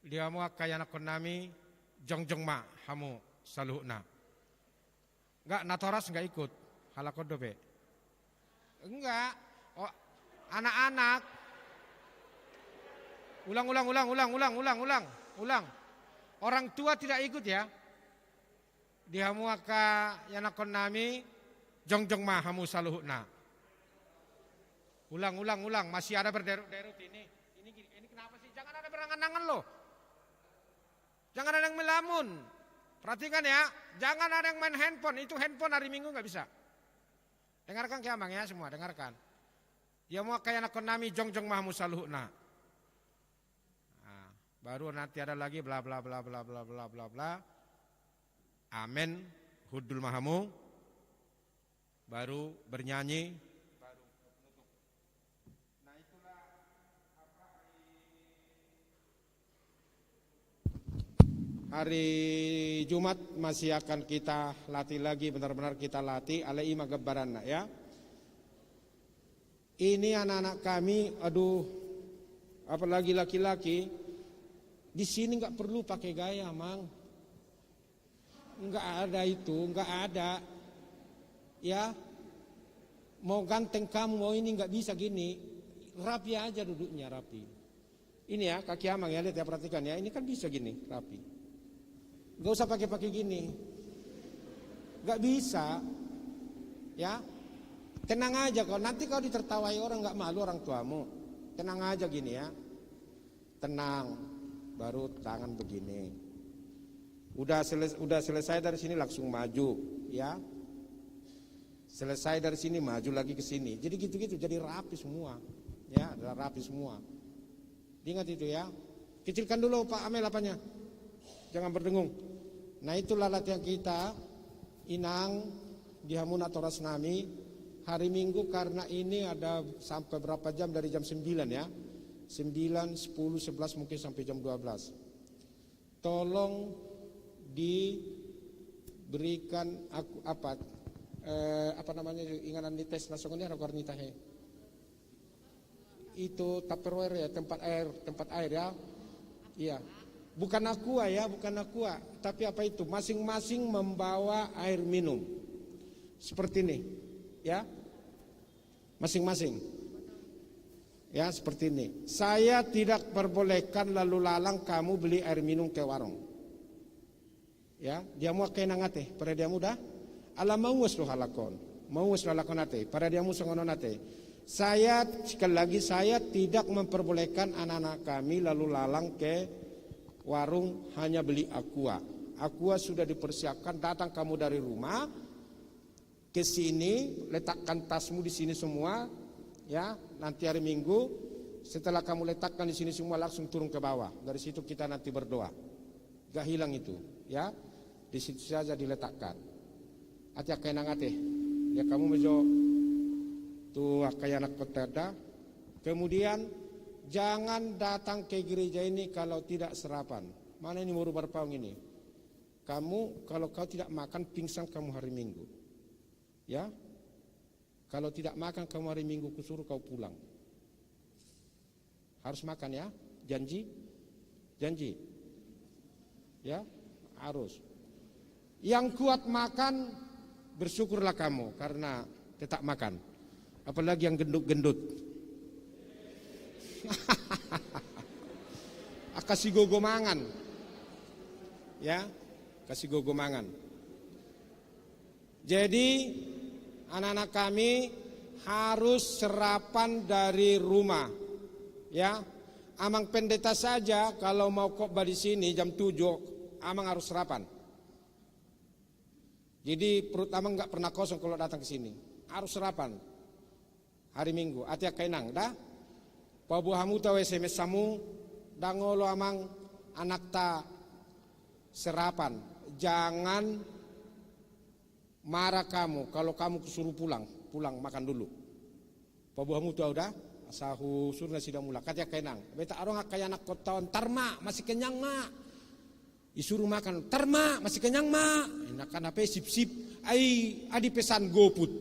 dia mau kaya anak konami, jong ma hamu saluhna. Enggak, natoras enggak ikut, halakot dobe. Enggak, oh, anak-anak. Ulang. Orang tua tidak ikut ya. Dia mau kaya anak konami, jong ma hamu saluhna. Ulang, masih ada berderut-derut ini. Ini kenapa sih? Jangan ada berangan-angan loh. Jangan ada yang melamun. Perhatikan ya, jangan ada yang main handphone. Itu handphone hari Minggu nggak bisa. Dengarkan Kiamang ya semua, dengarkan. Dia mau kayak anak konami jong mahmu saluhna. Nah, baru nanti ada lagi bla bla bla bla bla bla bla bla. Amin, hudul mahamu. Baru bernyanyi. Hari Jumat masih akan kita latih lagi, benar-benar kita latih alai magabaran ya. Ini anak-anak kami, aduh, apalagi laki-laki, di sini nggak perlu pakai gaya, mang. Nggak ada itu, nggak ada, ya. Mau ganteng kamu, mau ini nggak bisa gini, rapi aja duduknya rapi. Ini ya kaki amang ya, lihat ya perhatikan ya, ini kan bisa gini, rapi. Gak usah pakai gini, gak bisa, ya. Tenang aja kau, nanti kau ditertawai orang gak malu orang tuamu. Tenang aja gini ya, tenang. Baru tangan begini. Udah selesai dari sini langsung maju, ya. Selesai dari sini maju lagi ke sini. Jadi gitu-gitu, jadi rapi semua, ya, adalah rapi semua. Ingat itu ya. Kecilkan dulu Pak Amel apanya. Jangan berdengung. Nah itulah latihan kita inang di Hamun atau Rasnami hari Minggu, karena ini ada sampai berapa jam, dari jam 9 ya. 9, 10, 11 mungkin sampai jam 12. Tolong diberikan aku apa namanya ingatan di tes nasional ini warnita he. Itu Tupperware ya, tempat air ya. Iya. Bukan aqua ya, bukan aqua, tapi apa itu? Masing-masing membawa air minum. Seperti ini, ya. Masing-masing. Ya, seperti ini. Saya tidak perbolehkan lalu lalang kamu beli air minum ke warung. Ya, dia mau kena ngate, pada dia muda. Ala mauus lo halakon. Mauus lo halakon ate, pada dia musuh ngono nate. Saya sekali lagi saya tidak memperbolehkan anak-anak kami lalu lalang ke warung hanya beli aqua. Aqua sudah dipersiapkan, datang kamu dari rumah ke sini, letakkan tasmu di sini semua, ya. Nanti hari Minggu setelah kamu letakkan di sini semua langsung turun ke bawah. Dari situ kita nanti berdoa. Gak hilang itu, ya. Di situ saja diletakkan. Ati kayak nangate. Ya kamu mejo tuh kayak anak kota. Kemudian jangan datang ke gereja ini kalau tidak sarapan. Mana ini mau rubah paung ini? Kamu kalau kau tidak makan pingsan kamu hari Minggu. Ya. Kalau tidak makan kamu hari Minggu kusuruh kau pulang. Harus makan ya. Janji? Janji. Ya, harus. Yang kuat makan bersyukurlah kamu karena tetap makan. Apalagi yang gendut-gendut. Kasih gogomangan, ya, kasih gogomangan. Jadi anak-anak kami harus sarapan dari rumah, ya. Amang pendeta saja kalau mau khotbah di sini jam 7, amang harus sarapan. Jadi perut amang nggak pernah kosong kalau datang ke sini, harus sarapan. Hari Minggu, ati kainang, dah. Pabuhamu tahu SMS samu dangolo amang anak ta serapan. Jangan marah kamu kalau kamu suruh pulang makan dulu. Pabuhamu tahu dah asahu surna sida mula katya kainang. Beta arong kaya anak kotaon tarma masih kenyang mak. Disuruh makan tarma masih kenyang mak. Enakan apa sip-sip ai adi pesan GoFood.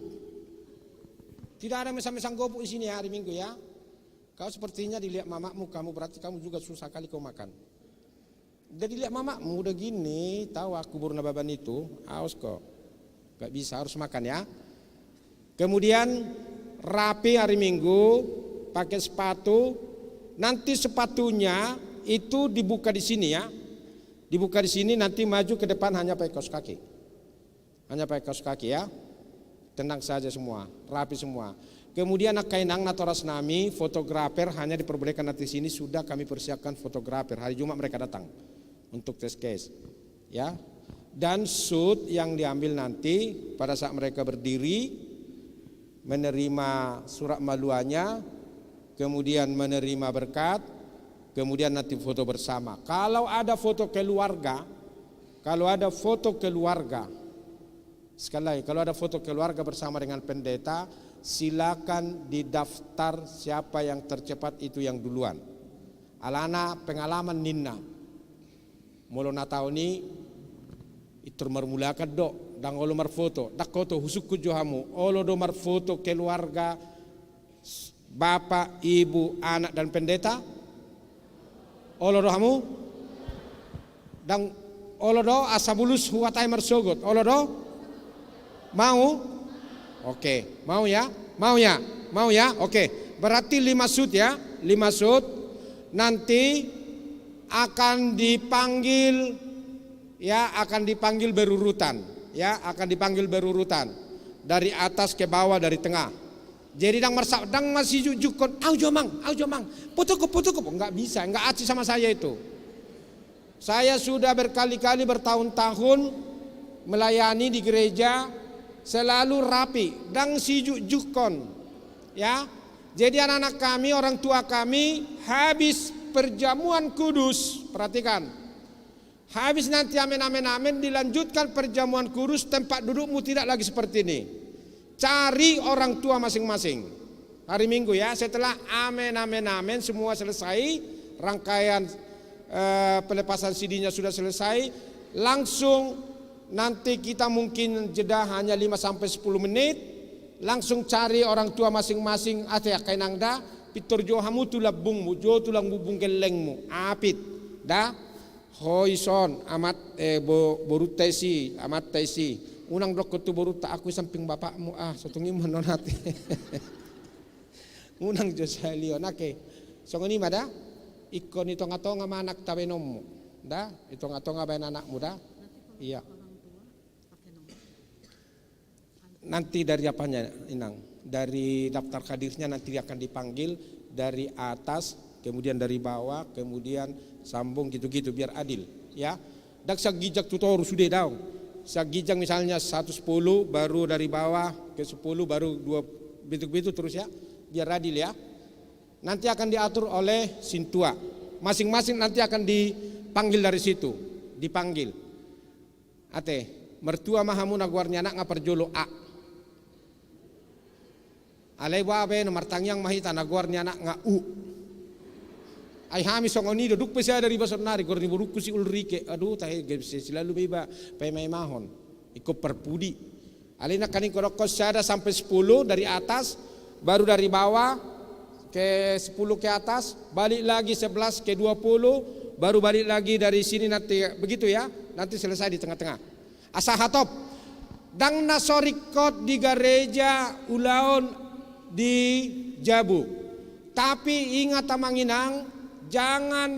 Tidak ada mesan-mesan GoFood di sini ya hari Minggu ya. Kau sepertinya dilihat mamamu, kamu berarti kamu juga susah kali kau makan. Jadi lihat mamamu udah gini, tahu aku baru nababan itu, awas kok. Gak bisa, harus makan ya. Kemudian rapi hari Minggu, pakai sepatu. Nanti sepatunya itu dibuka di sini ya. Dibuka di sini, nanti maju ke depan hanya pakai kaos kaki. Hanya pakai kaos kaki ya. Tenang saja semua, rapi semua. Kemudian kainang natoras nami, fotografer hanya diperbolehkan nanti sini, sudah kami persiapkan fotografer. Hari Jumat mereka datang untuk test case. Ya. Dan shoot yang diambil nanti pada saat mereka berdiri menerima surat maluannya, kemudian menerima berkat, kemudian nanti foto bersama. Kalau ada foto keluarga, sekali lagi, kalau ada foto keluarga bersama dengan pendeta, silakan didaftar siapa yang tercepat itu yang duluan. Alana pengalaman Nina. Mulona tahun ini itu mermulakan dok dan olo marfoto. Dak koto husuk kujohamu. Olo do marfoto keluarga bapak, ibu, anak dan pendeta. Olo do hamu. Dan olo do asabulus huwatai marsogot. Olo do mau. Oke, mau ya? Mau ya? Oke. Berarti 5 shoot ya, 5 shoot. Nanti akan dipanggil ya, akan dipanggil berurutan ya, akan dipanggil berurutan dari atas ke bawah, dari tengah. Jadi dang masih jujukon, au jomang, fotoku, enggak bisa, enggak aci sama saya itu. Saya sudah berkali-kali bertahun-tahun melayani di gereja, selalu rapi dan sijukon ya. Jadi anak-anak kami, orang tua kami habis perjamuan kudus, perhatikan, habis nanti amin dilanjutkan perjamuan kudus, tempat dudukmu tidak lagi seperti ini, cari orang tua masing-masing hari Minggu ya. Setelah amin semua selesai, rangkaian pelepasan CD-nya sudah selesai, langsung nanti kita mungkin jeda hanya 5-10 menit, langsung cari orang tua masing-masing. Ate kainangda pitur jo hamu tulabungmu, jo tulang bubung gelengmu, apit da hoison amat boru tesi, amat tesi unang dok tu boru tak aku samping bapakmu satungi menonati unang jo salio nake songoni mada ikon itu ngatonga manak tabenommu da itu ngatonga bayan anakmu da. Iya. Nanti dari apanya Inang? Dari daftar hadirnya nanti akan dipanggil dari atas, kemudian dari bawah, kemudian sambung gitu-gitu biar adil ya. Dak sagijak tutor sudah daun. Sagijak misalnya 110 baru dari bawah ke 10 baru 2 begitu terus ya, biar adil ya. Nanti akan diatur oleh sintua. Masing-masing nanti akan dipanggil dari situ, dipanggil. Ate, mertua mahamu naguarnya anak ngaperjolo A. Alai babe nomor tangyang mahita naguarnya anak nga U. Ay hami songoni duduk pesa dari basor nari korni buruku si Ulrike. Aduh tahe selalu beba pemai mahon. Iko perpudi. Alina kaning korokos sada sampai 10 dari atas, baru dari bawah ke 10 ke atas, balik lagi 11 ke 20, baru balik lagi dari sini nanti begitu ya. Nanti selesai di tengah-tengah. Asahatop dang nasorikot di gereja ulaon di Jabu. Tapi ingat tamanginang, jangan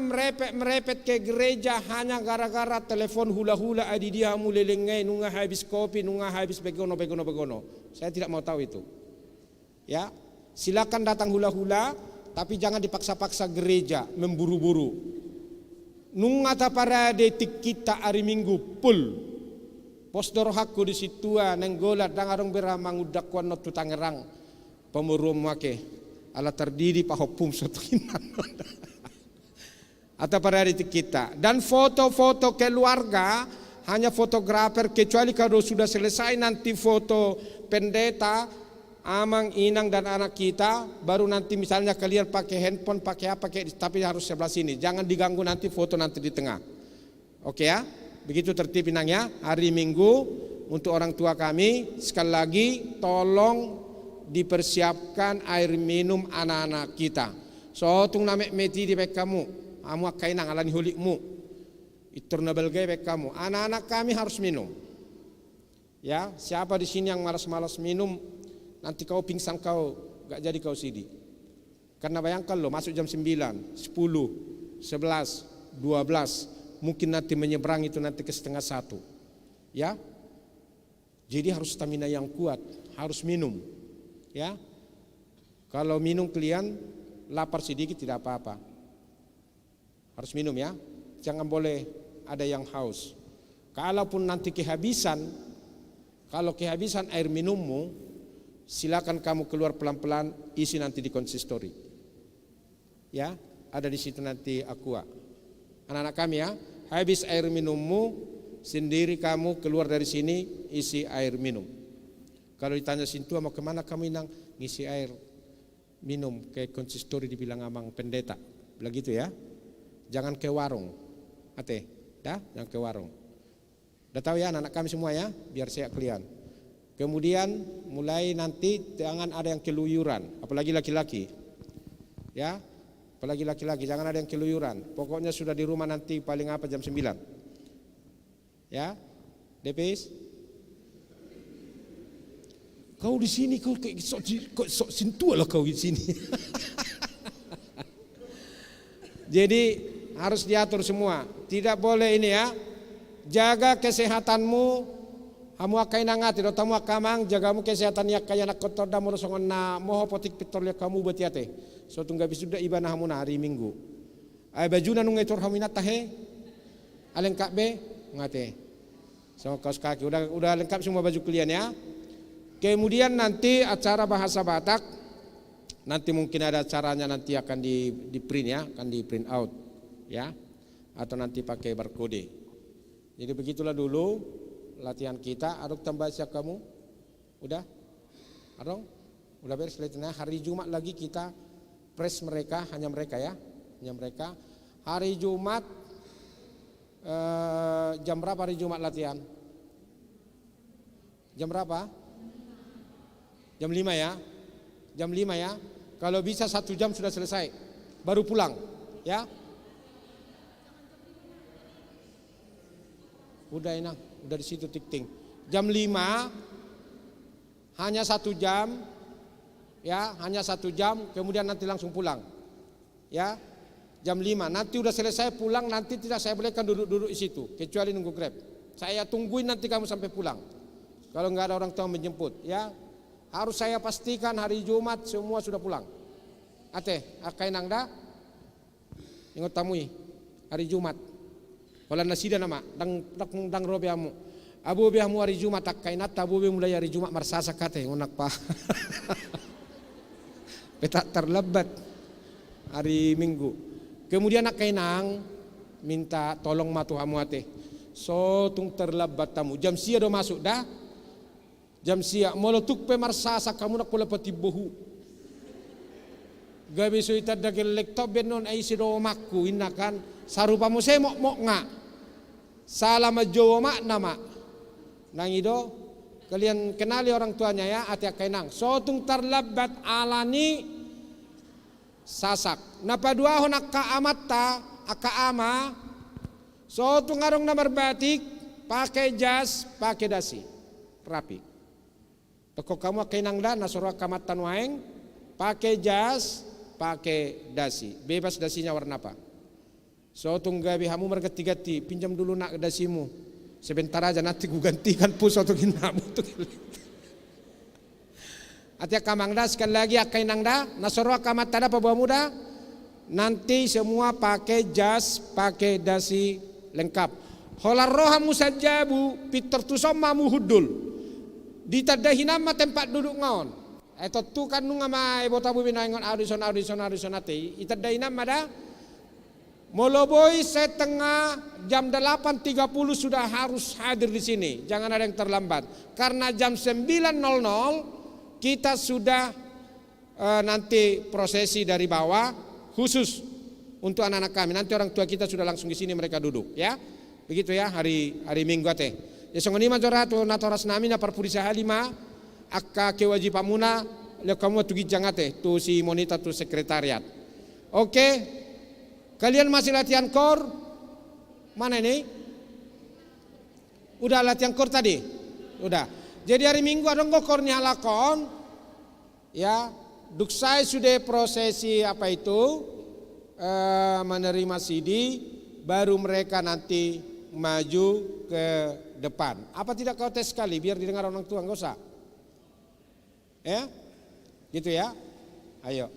merepet ke gereja hanya gara-gara telepon hula-hula adi dia mulelengai nunga habis kopi, nunga habis begono. Saya tidak mau tahu itu. Ya, silakan datang hula-hula, tapi jangan dipaksa-paksa gereja memburu-buru. Nunga tapara detik kita hari Minggu pul. Posdor hakku di situ nenggolat dangarong beramang udakwan not Tangerang. Pemurum wake ala terdiri pahopum sotukinan. Atau pada detik kita. Dan foto-foto keluarga hanya fotografer, kecuali kalau sudah selesai nanti foto pendeta, amang, inang dan anak kita, baru nanti misalnya kalian pakai handphone, pakai apa, tapi harus sebelah sini. Jangan diganggu nanti foto nanti di tengah. Oke ya, begitu tertib Inang ya. Hari Minggu untuk orang tua kami, sekali lagi tolong dipersiapkan air minum anak-anak kita. So tung namek meti di bek kamu, amu akainang alani hulikmu. Iturna belgai bek kamu. Anak-anak kami harus minum. Ya, siapa di sini yang malas-malas minum, nanti kau pingsan kau gak jadi kau sidi. Karena bayangkan lo masuk jam 9, 10, 11, 12, mungkin nanti menyeberang itu nanti ke setengah 1. Ya. Jadi harus stamina yang kuat, harus minum. Ya. Kalau minum kalian lapar sedikit tidak apa-apa. Harus minum ya. Jangan boleh ada yang haus. Kalaupun nanti kehabisan, kalau kehabisan air minummu, silakan kamu keluar pelan-pelan, isi nanti di konsistori. Ya, ada di situ nanti aqua. Anak-anak kami ya, habis air minummu, sendiri kamu keluar dari sini, isi air minum. Kalau ditanya Sintua mau kemana kamu inang, ngisi air minum ke konsistori dibilang amang pendeta, begitu ya. Jangan ke warung, ate, dah, jangan ke warung. Udah tahu ya anak-anak kami semua ya, biar saya kalian. Kemudian mulai nanti jangan ada yang keluyuran, apalagi laki-laki. Ya, apalagi laki-laki jangan ada yang keluyuran. Pokoknya sudah di rumah nanti paling apa jam 9. Ya, Depis. Kau di sini kau sok Sintua lah kau di sini. Jadi harus diatur semua. Tidak boleh ini ya. Jaga kesehatanmu. Hamu akai nangati do tamu akamang jagamu kesehatan yak kaya nak kotor da moro songon na moho potik pitol yak kamu betiate. So tungga bisuda ibana hamu na hari Minggu. Ay bajuna nung etor hamina tahe. Alengkap be ngate. So kaos kaki udah lengkap semua baju kalian ya. Kemudian nanti acara bahasa Batak, nanti mungkin ada caranya nanti akan di print ya, akan di print out ya, atau nanti pakai barcode. Jadi begitulah dulu latihan kita. Aduk tambah siap kamu, udah, adong, udah beres latihannya. Hari Jumat lagi kita press mereka, hanya mereka ya, hanya mereka. Hari Jumat jam berapa hari Jumat latihan? Jam berapa? Jam 5 ya, jam 5 ya. Kalau bisa 1 jam sudah selesai, baru pulang, ya. Udah enak, udah di situ tik-ting. Jam 5, hanya 1 jam, ya, hanya 1 jam. Kemudian nanti langsung pulang, ya. Jam 5, nanti udah selesai pulang, nanti tidak saya bolehkan duduk-duduk di situ, kecuali nunggu Grab. Saya tungguin nanti kamu sampai pulang. Kalau nggak ada orang tua menjemput, ya. Harus saya pastikan hari Jumat semua sudah pulang. Ate, akai nang da? Ingat tamui hari Jumat. Walau nasida nama, dang robe amu. Abu biamu hari Jumat akai nat, abu bi mulai hari Jumat marsasa kate ngonak pa. Petak terlebat hari Minggu. Kemudian akai nang minta tolong matu hamu ate. So tung terlebat tamu. Jam sia do masuk dah. Jam siap molotuk pe marsasa kamu nak pula pati bohu. Gabi so ita dagel laptop benon ai sido makku inakan sarupa mo se mok nga. Salam jowo mak nama. Nang ido kalian kenali orang tuanya ya ati akainang. So tung terlebat alani sasak. Napa dua honak ka amatta aka ama. So tung arong namar batik pakai jas, pakai dasi. Rapi. Toko kamu kainang da nasoro kamatan waeng, pakai jas, pakai dasi. Bebas dasinya warna apa? So tunggabi hamu mergati-gati, pinjam dulu nak dasimu. Sebentar aja nanti ku gantikan pus atau ginamu tuh. Atia kamang da sekali lagi kainang da nasoro kamatan da pabawa muda. Nanti semua pakai jas, pakai dasi lengkap. Holar rohamu sajabu, pitor tusoma muhudul. Ditadahi nama tempat duduk ngaon. Eto tu kan nunga ma ibu tabu binaingon audison ati. Itadahi nama dah. Moloboi setengah jam 8.30 sudah harus hadir di sini. Jangan ada yang terlambat. Karena jam 9.00 kita sudah nanti prosesi dari bawah khusus untuk anak-anak kami. Nanti orang tua kita sudah langsung di sini mereka duduk, ya. Begitu ya hari Minggu ate. Ya songonima jora tu natoras nami na parpurisa halima akka kewajibamuna le kamu tu gijangate tu si monita tu sekretariat. Oke. Kalian masih latihan core? Mana ini? Udah latihan core tadi? Udah. Jadi hari Minggu ada nggak core-nya lakon? Ya, duksai sudah prosesi apa itu? Menerima CD, baru mereka nanti maju ke depan. Apa tidak kau tes sekali biar didengar orang tua? Enggak usah. Ya? Gitu ya? Ayo.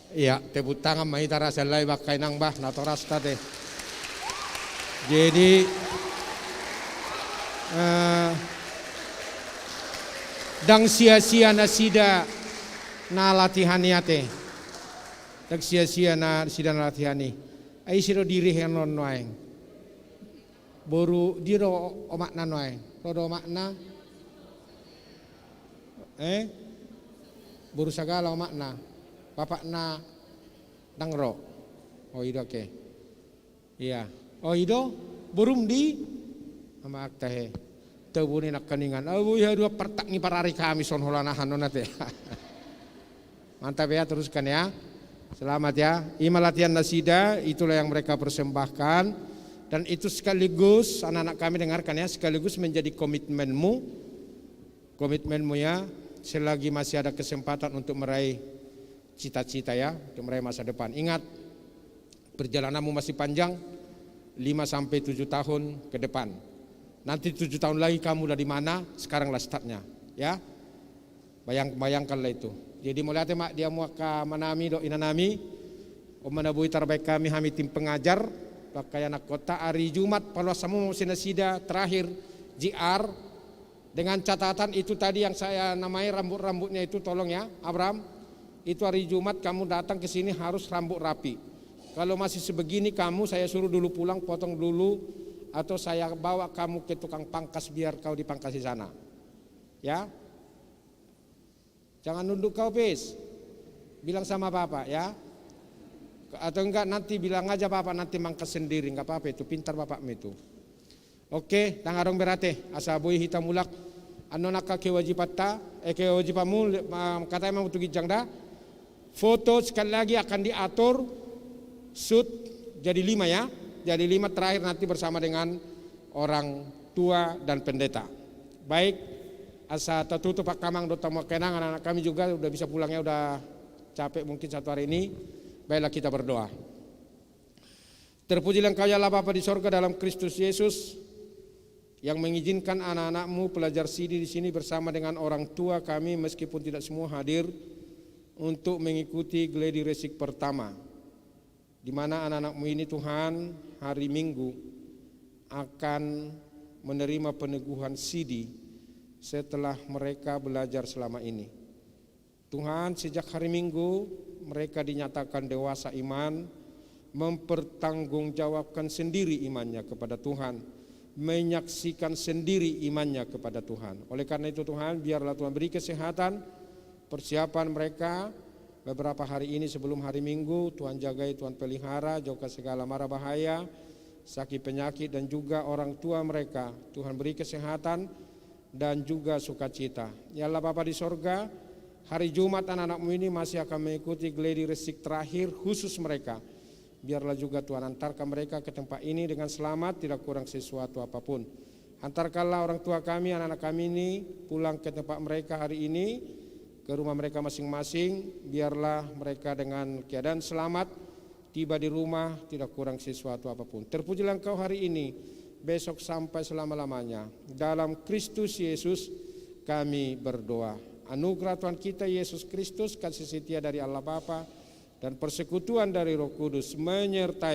Iya, tepuk tangan mahitara selai bakai nang bah natorasta teh. Jadi dang sia-sia nasida na latihani ate. Dang sia-sia na sida na latihani. Ai siro diri henon noaeng. Boru diro omakna noaeng. Rodo omakna boru sagala omakna. Bapak na dangro. Oh ido ke. Iya. Oh ido borum di ama aktahe. Tebuni nak kaningan. Oh ya dua pertak ni parari kami son holanahan nonate. Mantap ya, teruskan ya. Selamat ya. Ima latihan nasida itulah yang mereka persembahkan dan itu sekaligus anak-anak kami dengarkan ya, sekaligus menjadi komitmenmu ya selagi masih ada kesempatan untuk meraih cita-cita ya, untuk meraih masa depan. Ingat, perjalananmu masih panjang, 5-7 tahun ke depan. Nanti 7 tahun lagi kamu udah di mana, sekaranglah startnya ya. Bayangkanlah itu. Jadi mulai mak dia muaka manami do inanami, menabui terbaik kami tim pengajar, pakai anak kota hari Jumat paluasamu sinasida terakhir JR dengan catatan itu tadi yang saya namai rambut-rambutnya itu tolong ya, Abraham. Itu hari Jumat kamu datang ke sini harus rambut rapi. Kalau masih sebegini kamu saya suruh dulu pulang, potong dulu, atau saya bawa kamu ke tukang pangkas biar kau dipangkas di sana. Ya. Jangan nunduk kau pis. Bilang sama bapak ya. Atau enggak nanti bilang aja bapak nanti mangkas sendiri, enggak apa-apa itu, pintar bapakmu itu. Oke, tangarong berate, asabui hitam mulak. Anonaka kewajipatta, kewajipamu kata emang untuk gijang dah. Foto sekali lagi akan diatur shoot jadi 5 ya. Jadi 5 terakhir nanti bersama dengan orang tua dan pendeta. Baik, asa tertutup Pak Kamang Dota Mokenang, anak-anak kami juga udah bisa pulangnya, udah capek mungkin satu hari ini. Baiklah kita berdoa. Terpujilah Engkau ya Allah Bapa di sorga dalam Kristus Yesus yang mengizinkan anak-anakmu pelajar sidi di sini bersama dengan orang tua kami meskipun tidak semua hadir untuk mengikuti gladi resik pertama, di mana anak-anakmu ini Tuhan hari Minggu akan menerima peneguhan sidi setelah mereka belajar selama ini. Tuhan sejak hari Minggu mereka dinyatakan dewasa iman, mempertanggungjawabkan sendiri imannya kepada Tuhan, menyaksikan sendiri imannya kepada Tuhan. Oleh karena itu Tuhan biarlah Tuhan beri kesehatan, persiapan mereka beberapa hari ini sebelum hari Minggu. Tuhan jagai, Tuhan pelihara, jauhkan segala mara bahaya, sakit penyakit dan juga orang tua mereka. Tuhan beri kesehatan dan juga sukacita. Ya Allah Bapa di sorga, hari Jumat anak-anakmu ini masih akan mengikuti gladi resik terakhir khusus mereka. Biarlah juga Tuhan antarkan mereka ke tempat ini dengan selamat, tidak kurang sesuatu apapun. Antarkanlah orang tua kami, anak-anak kami ini pulang ke tempat mereka hari ini, ke rumah mereka masing-masing. Biarlah mereka dengan keadaan selamat tiba di rumah, tidak kurang sesuatu apapun. Terpujilah Engkau hari ini, besok sampai selama-lamanya. Dalam Kristus Yesus kami berdoa. Anugerah Tuhan kita Yesus Kristus, kasih setia dari Allah Bapa dan persekutuan dari Roh Kudus menyertai